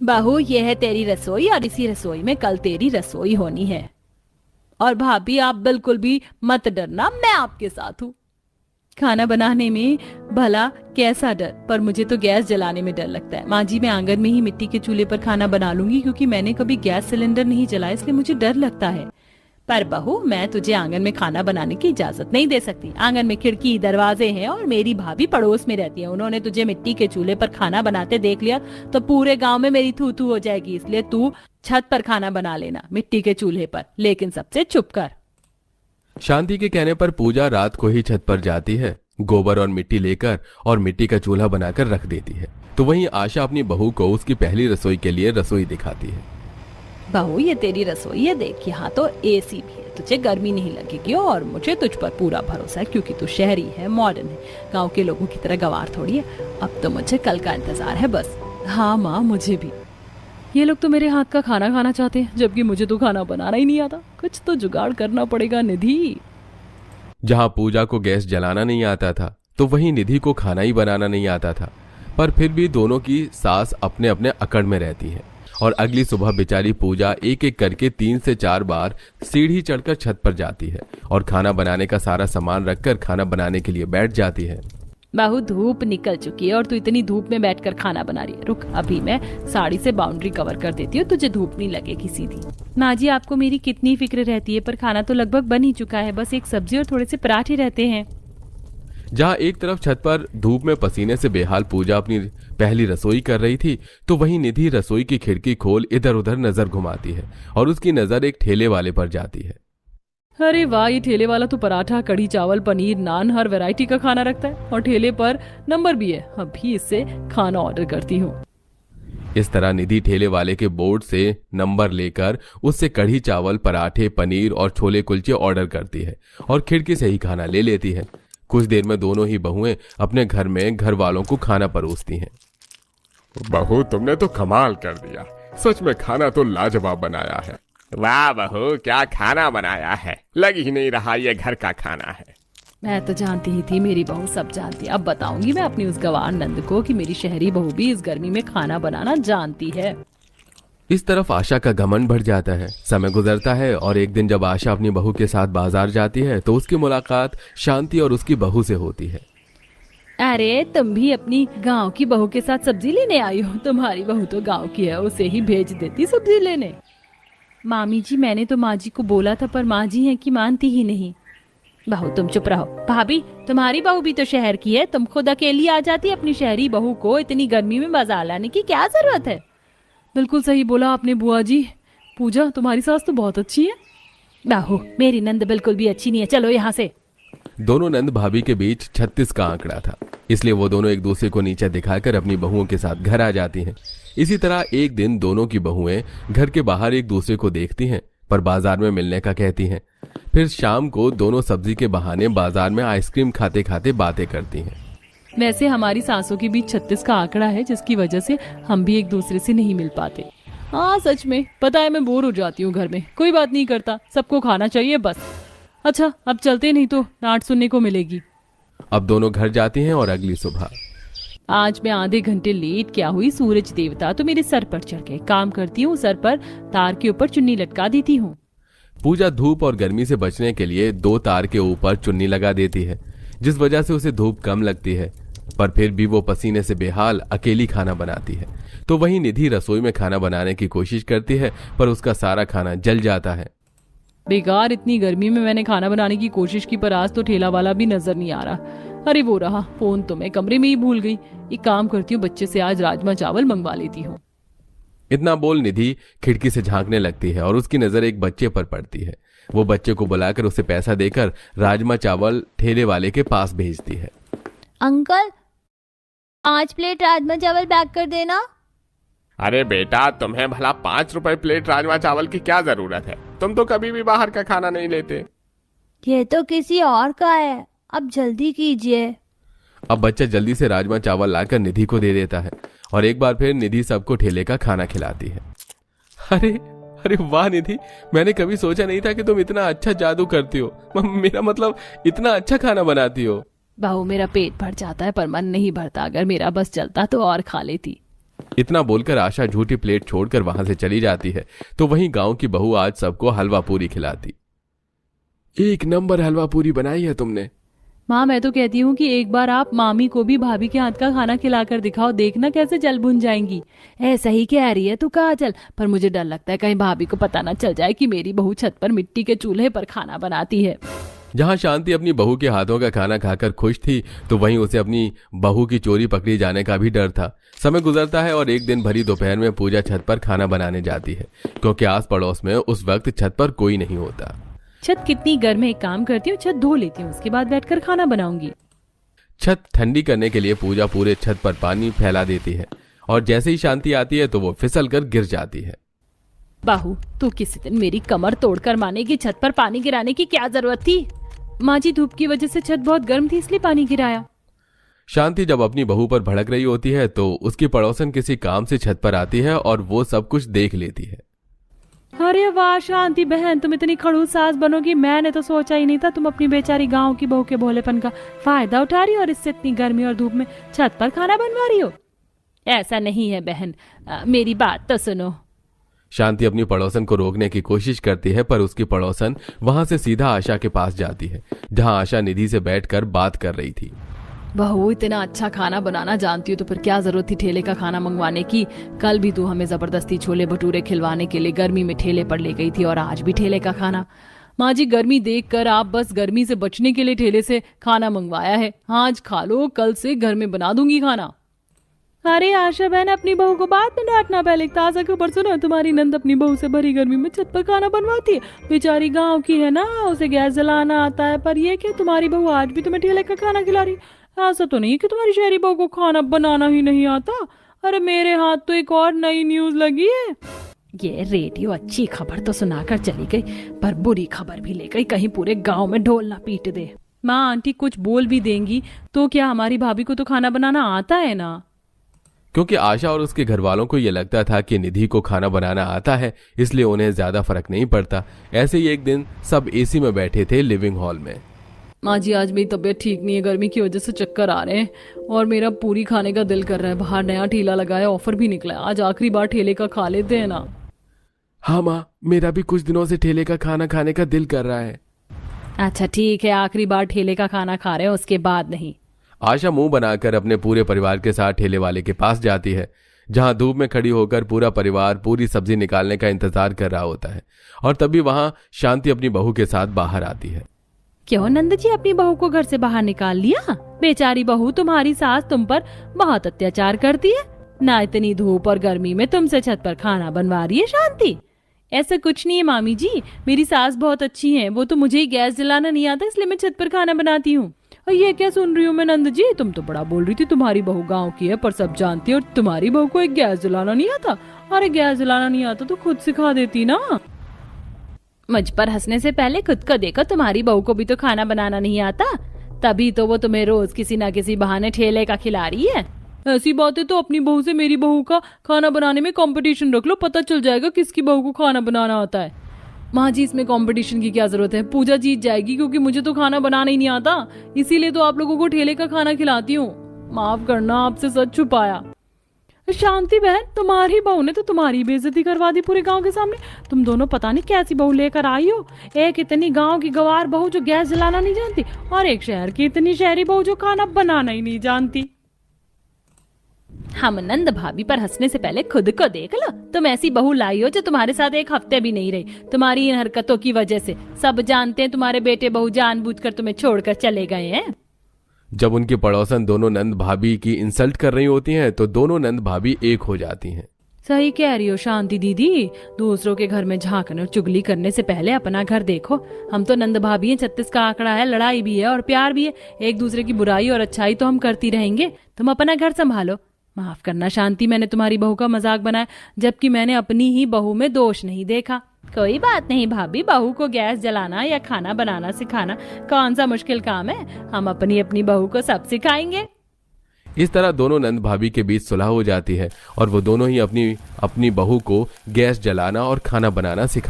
बहू, ये है तेरी रसोई और इसी रसोई में कल तेरी रसोई होनी है। और भाभी आप बिल्कुल भी मत डरना, मैं आपके साथ हूँ। खाना बनाने में भला कैसा डर, पर मुझे तो गैस जलाने में डर लगता है। माँ जी, मैं आंगन में ही मिट्टी के चूल्हे पर खाना बना लूंगी, क्योंकि मैंने कभी गैस सिलेंडर नहीं जलाया, इसलिए मुझे डर लगता है। पर बहू, मैं तुझे आंगन में खाना बनाने की इजाजत नहीं दे सकती। आंगन में खिड़की दरवाजे हैं और मेरी भाभी पड़ोस में रहती है। उन्होंने तुझे मिट्टी के चूल्हे पर खाना बनाते देख लिया तो पूरे गांव में मेरी थू थू हो जाएगी। इसलिए तू छत पर खाना बना लेना, मिट्टी के चूल्हे पर, लेकिन सबसे छुप कर। शांति के कहने पर पूजा रात को ही छत पर जाती है, गोबर और मिट्टी लेकर और मिट्टी का चूल्हा बनाकर रख देती है। तो वहीं आशा अपनी बहू को उसकी पहली रसोई के लिए रसोई दिखाती है। बहू, ये तेरी रसोई है, देख यहाँ तो एसी भी है, तुझे गर्मी नहीं लगेगी और मुझे तुझ पर पूरा भरोसा है, क्योंकि तू शहरी है, मॉडर्न है, गांव के लोगों की तरह गंवार थोड़ी है। अब तो मुझे कल का इंतजार है बस। हाँ माँ, मुझे भी। ये लोग तो मेरे हाथ का खाना खाना चाहते हैं, जबकि मुझे तो खाना बनाना ही नहीं आता। कुछ तो जुगाड़ करना पड़ेगा निधि। जहां पूजा को गैस जलाना नहीं आता था, तो वहीं निधि को खाना ही बनाना नहीं आता था। पर फिर भी दोनों की सास अपने अपने अकड़ में रहती है और अगली सुबह बेचारी पूजा एक एक करके 3 से 4 बार सीढ़ी चढ़कर छत पर जाती है और खाना बनाने का सारा सामान रखकर खाना बनाने के लिए बैठ जाती है। बहू, धूप निकल चुकी है और तू इतनी धूप में बैठकर खाना बना रही है। रुक, अभी मैं साड़ी से बाउंड्री कवर कर देती हूँ, तुझे धूप नहीं लगेगी सीधी। माँ जी, आपको मेरी कितनी फिक्र रहती है, पर खाना तो लगभग बन ही चुका है, बस एक सब्जी और थोड़े से पराठे रहते हैं। जहां एक तरफ छत पर धूप में पसीने से बेहाल पूजा अपनी पहली रसोई कर रही थी, तो वहीं निधि रसोई की खिड़की खोल इधर उधर नजर घुमाती है और उसकी नजर एक ठेले वाले पर जाती है। अरे वाह, ये ठेले वाला तो पराठा, कढ़ी चावल, पनीर, नान, हर वैरायटी का खाना रखता है और ठेले पर नंबर भी है। अभी इससे खाना ऑर्डर करती हूँ। इस तरह निधि ठेले वाले के बोर्ड से नंबर लेकर उससे कढ़ी चावल, पराठे, पनीर और छोले कुलचे ऑर्डर करती है और खिड़की से ही खाना ले लेती है। कुछ देर में दोनों ही बहुएं अपने घर में घर वालों को खाना परोसती हैं। बहू, तुमने तो कमाल कर दिया, सच में खाना तो लाजवाब बनाया है। वाह बहू, क्या खाना बनाया है, लग ही नहीं रहा ये घर का खाना है। मैं तो जानती ही थी, मेरी बहू सब जानती है। अब बताऊंगी मैं अपनी उस गवार नंद को कि मेरी शहरी बहू भी इस गर्मी में खाना बनाना जानती है। इस तरफ आशा का घमंड बढ़ जाता है। समय गुजरता है और एक दिन जब आशा अपनी बहू के साथ बाजार जाती है तो उसकी मुलाकात शांति और उसकी बहू से होती है। अरे, तुम भी अपनी गांव की बहू के साथ सब्जी लेने आई हो? तुम्हारी बहू तो गांव की है, उसे ही भेज देती सब्जी लेने। मामी जी, मैंने तो माँ जी को बोला था, पर माँ जी है कि मानती ही नहीं। बहू, तुम चुप रहो। भाभी, तुम्हारी बहू भी तो शहर की है, तुम खुद अकेली आ जाती अपनी शहरी बहू को इतनी गर्मी में बाजार लाने की क्या जरूरत है? बिल्कुल सही बोला आपने बुआ जी। पूजा, तुम्हारी सास तो बहुत अच्छी है। बहू, मेरी नंद बिल्कुल भी अच्छी नहीं है, चलो यहाँ से। दोनों नंद भाभी के बीच 36 का आंकड़ा था, इसलिए वो दोनों एक दूसरे को नीचे दिखाकर अपनी बहुओं के साथ घर आ जाती हैं। इसी तरह एक दिन दोनों की बहुएं घर के बाहर एक दूसरे को देखती हैं, पर बाजार में मिलने का कहती हैं। फिर शाम को दोनों सब्जी के बहाने बाजार में आइसक्रीम खाते खाते बातें करती हैं। वैसे हमारी सांसों के बीच 36 का आंकड़ा है, जिसकी वजह से हम भी एक दूसरे से नहीं मिल पाते। हाँ सच में, पता है मैं बोर हो जाती हूँ घर में। कोई बात नहीं करता, सबको खाना चाहिए बस। अच्छा, अब चलते, नहीं तो डांट सुनने को मिलेगी। अब दोनों घर जाती हैं और अगली सुबह। आज मैं आधे घंटे लेट क्या हुई, सूरज देवता तो मेरे सर पर चढ़ गए। काम करती हूँ, सर पर तार के ऊपर चुन्नी लटका देती हूँ। पूजा धूप और गर्मी से बचने के लिए 2 तार के ऊपर चुन्नी लगा देती है, जिस वजह से उसे धूप कम लगती है। पर फिर भी वो पसीने से बेहाल अकेली खाना बनाती है। तो वहीं निधि रसोई में खाना बनाने की कोशिश करती है, पर उसका सारा खाना जल जाता है। बेकार, इतनी गर्मी में मैंने खाना बनाने की कोशिश की, पर आज तो ठेला वाला भी नजर नहीं आ रहा। अरे वो रहा, फोन तो मैं कमरे में ही भूल गई। एक काम करती हूँ, बच्चे से आज राजमा चावल मंगवा लेती हूँ। इतना बोल निधि खिड़की से झांकने लगती है और उसकी नजर एक बच्चे पर पड़ती है। वो बच्चे को बुलाकर उसे पैसा देकर राजमा चावल ठेले वाले के पास भेजती है। अंकल, 5 प्लेट राजमा चावल पैक कर देना। अरे बेटा, तुम्हें भला 5 रुपए प्लेट राजमा चावल की क्या जरूरत है? तुम तो कभी भी बाहर का खाना नहीं लेते। ये तो किसी और का है, अब जल्दी कीजिए। अब बच्चा जल्दी से राजमा चावल लाकर निधि को दे देता है और एक बार फिर निधि सबको ठेले का खाना खिलाती है। अरे अरे वाह निधि, मैंने कभी सोचा नहीं था कि तुम इतना अच्छा जादू करती हो। मेरा मतलब इतना अच्छा खाना बनाती हो। बहू, मेरा पेट भर जाता है पर मन नहीं भरता। अगर मेरा बस चलता तो और खा लेती। इतना बोलकर आशा झूठी प्लेट छोड़कर वहां से चली जाती है तो वहीं गांव की बहू आज सबको हलवा पूरी खिलाती। एक नंबर हलवा पूरी बनाई है तुमने। माँ मैं तो कहती हूँ कि एक बार आप मामी को भी भाभी के हाथ का खाना खिलाकर दिखाओ, देखना कैसे जल भुन जाएंगी। ऐसा ही कह रही है तू काजल, पर मुझे डर लगता है कहीं भाभी को पता ना चल जाए कि मेरी बहू छत पर मिट्टी के चूल्हे पर खाना बनाती है। जहां शांति अपनी बहू के हाथों का खाना खाकर खुश थी तो वहीं उसे अपनी बहू की चोरी पकड़ी जाने का भी डर था। समय गुजरता है और एक दिन भरी दोपहर में पूजा छत पर खाना बनाने जाती है क्योंकि आस पड़ोस में उस वक्त छत पर कोई नहीं होता। छत कितनी गर्म है, एक काम करती हूँ छत धो लेती हूँ, उसके बाद बैठकर खाना बनाऊंगी। छत ठंडी करने के लिए पूजा पूरे छत पर पानी फैला देती है और जैसे ही शांति आती है तो वो फिसल कर गिर जाती है। बाहू तू किसी दिन मेरी कमर तोड़कर मानेगी, छत पर पानी गिराने की क्या जरूरत थी? माँ जी धूप की वजह से छत बहुत गर्म थी इसलिए पानी गिराया। शांति जब अपनी बहू पर भड़क रही होती है तो उसकी पड़ोसन किसी काम से छत पर आती है और वो सब कुछ देख लेती है। अरे वाह शांति बहन, तुम इतनी खड़ूस सास बनोगी, मैंने तो सोचा ही नहीं था। तुम अपनी बेचारी गांव की बहू के भोलेपन का फायदा उठा रही हो और इससे इतनी गर्मी और धूप में छत पर खाना बनवा रही हो। ऐसा नहीं है बहन, मेरी बात तो सुनो। शांति अपनी पड़ोसन को रोकने की कोशिश करती है पर उसकी पड़ोसन वहां से सीधा आशा के पास जाती है जहां आशा निधि से बैठकर बात कर रही थी। बहू इतना अच्छा खाना बनाना जानती हो तो फिर क्या जरूरत थी ठेले का खाना मंगवाने की? कल भी तू हमें जबरदस्ती छोले भटूरे खिलवाने के लिए गर्मी में ठेले पर ले गई थी और आज भी ठेले का खाना। माँ जी गर्मी देखकर आप बस गर्मी से बचने के लिए ठेले से खाना मंगवाया है। आज खा लो, कल से घर में बना दूंगी खाना। अरे आशा बहन अपनी बहू को बात में डांटना, पहले एक ताजा खबर सुनो। तुम्हारी नंद अपनी बहू से भरी गर्मी में छत पर खाना बनवाती है। बेचारी गांव की है ना, उसे गैस जलाना आता है, पर ये कि तुम्हारी बहू आज भी तुम्हें ठेले का खाना खिला रही। ऐसा तो नहीं कि तुम्हारी शहरी बहू को खाना बनाना ही नहीं आता। अरे मेरे हाथ तो एक और नई न्यूज लगी है। ये रेडियो अच्छी खबर तो सुनाकर चली गई पर बुरी खबर भी ले गई, कहीं पूरे गांव में ढोल ना पीट दे। माँ आंटी कुछ बोल भी देंगी तो क्या, हमारी भाभी को तो खाना बनाना आता है ना। क्योंकि आशा और उसके घर वालों को यह लगता था कि निधि को खाना बनाना आता है इसलिए उन्हें ज्यादा फर्क नहीं पड़ता। ऐसे ही एक दिन सब एसी में बैठे थे लिविंग हॉल में। माँ जी आज मेरी तबीयत ठीक नहीं है, गर्मी की वजह से चक्कर आ रहे हैं और मेरा पूरी खाने का दिल कर रहा है। बाहर नया ठेला लगा है, ऑफर भी निकला है, आज आखिरी बार ठेले का खा लेते हैं ना। हाँ माँ, मेरा भी कुछ दिनों से ठेले का खाना खाने का दिल कर रहा है। अच्छा ठीक है, आखिरी बार ठेले का खाना खा रहे हैं, उसके बाद नहीं। आशा मुंह बनाकर अपने पूरे परिवार के साथ ठेले वाले के पास जाती है जहां धूप में खड़ी होकर पूरा परिवार पूरी सब्जी निकालने का इंतजार कर रहा होता है और तभी वहां शांति अपनी बहू के साथ बाहर आती है। क्यों नंद जी अपनी बहू को घर से बाहर निकाल लिया? बेचारी बहू तुम्हारी सास तुम पर बहुत अत्याचार करती है ना, इतनी धूप और गर्मी में तुमसे छत पर खाना बनवा रही है शांति। ऐसा कुछ नहीं है मामी जी, मेरी सास बहुत अच्छी है, वो तो मुझे ही गैस जलाना नहीं आता इसलिए मैं छत पर खाना बनाती हूँ। और ये क्या सुन रही हूँ मैं नंद जी, तुम तो बड़ा बोल रही थी तुम्हारी बहू गांव की है पर सब जानती है और तुम्हारी बहू को एक गैस जलाना नहीं आता। अरे गैस जलाना नहीं आता तो खुद सिखा देती ना। मुझ पर हंसने से पहले खुद को देखो, तुम्हारी बहू को भी तो खाना बनाना नहीं आता, तभी तो वो तुम्हें रोज किसी ना किसी बहाने ठेले का खिला रही है। ऐसी बात है तो अपनी बहू से मेरी बहू का खाना बनाने में कंपटीशन रख लो, पता चल जाएगा किसकी बहू को खाना बनाना आता है। माँ जी इसमें कंपटीशन की क्या जरूरत है, पूजा जीत जाएगी क्योंकि मुझे तो खाना बनाना ही नहीं आता, इसीलिए तो आप लोगों को ठेले का खाना खिलाती हूँ। माफ करना आपसे सच छुपाया। शांति बहन तुम्हारी बहू ने तो तुम्हारी बेइज्जती करवा दी पूरे गांव के सामने। तुम दोनों पता नहीं कैसी बहू लेकर आई हो, एक इतनी गांव की गवार बहू जो गैस जलाना नहीं जानती और एक शहर की इतनी शहरी बहू जो खाना बनाना ही नहीं जानती। हम नंद भाभी पर हंसने से पहले खुद को देख लो, तुम ऐसी बहू लाई हो जो तुम्हारे साथ एक हफ्ते भी नहीं रही। तुम्हारी इन हरकतों की वजह से सब जानते हैं तुम्हारे बेटे बहू जानबूझकर तुम्हें छोड़कर चले गए हैं। जब उनकी पड़ोसन दोनों नंद भाभी की इंसल्ट कर रही होती हैं तो दोनों नंद भाभी एक हो जाती हैं। सही कह रही हो शांति दीदी, दूसरों के घर में झांकने और चुगली करने से पहले अपना घर देखो। हम तो नंद भाभी हैं, 36 का आंकड़ा है, लड़ाई भी है और प्यार भी है, एक दूसरे की बुराई और अच्छाई तो हम करती रहेंगे। तुम अपना घर संभालो। माफ करना शांति, मैंने तुम्हारी बहू का मजाक बनाया जबकि मैंने अपनी ही बहू में दोष नहीं देखा। कोई बात नहीं भाभी, बहू को गैस जलाना या खाना बनाना सिखाना कौन सा मुश्किल काम है, हम अपनी अपनी बहू को सब सिखाएंगे। इस तरह दोनों नंद भाभी के बीच सुलह हो जाती है और वो दोनों ही अपनी अपनी बहू को गैस जलाना और खाना बनाना सिखा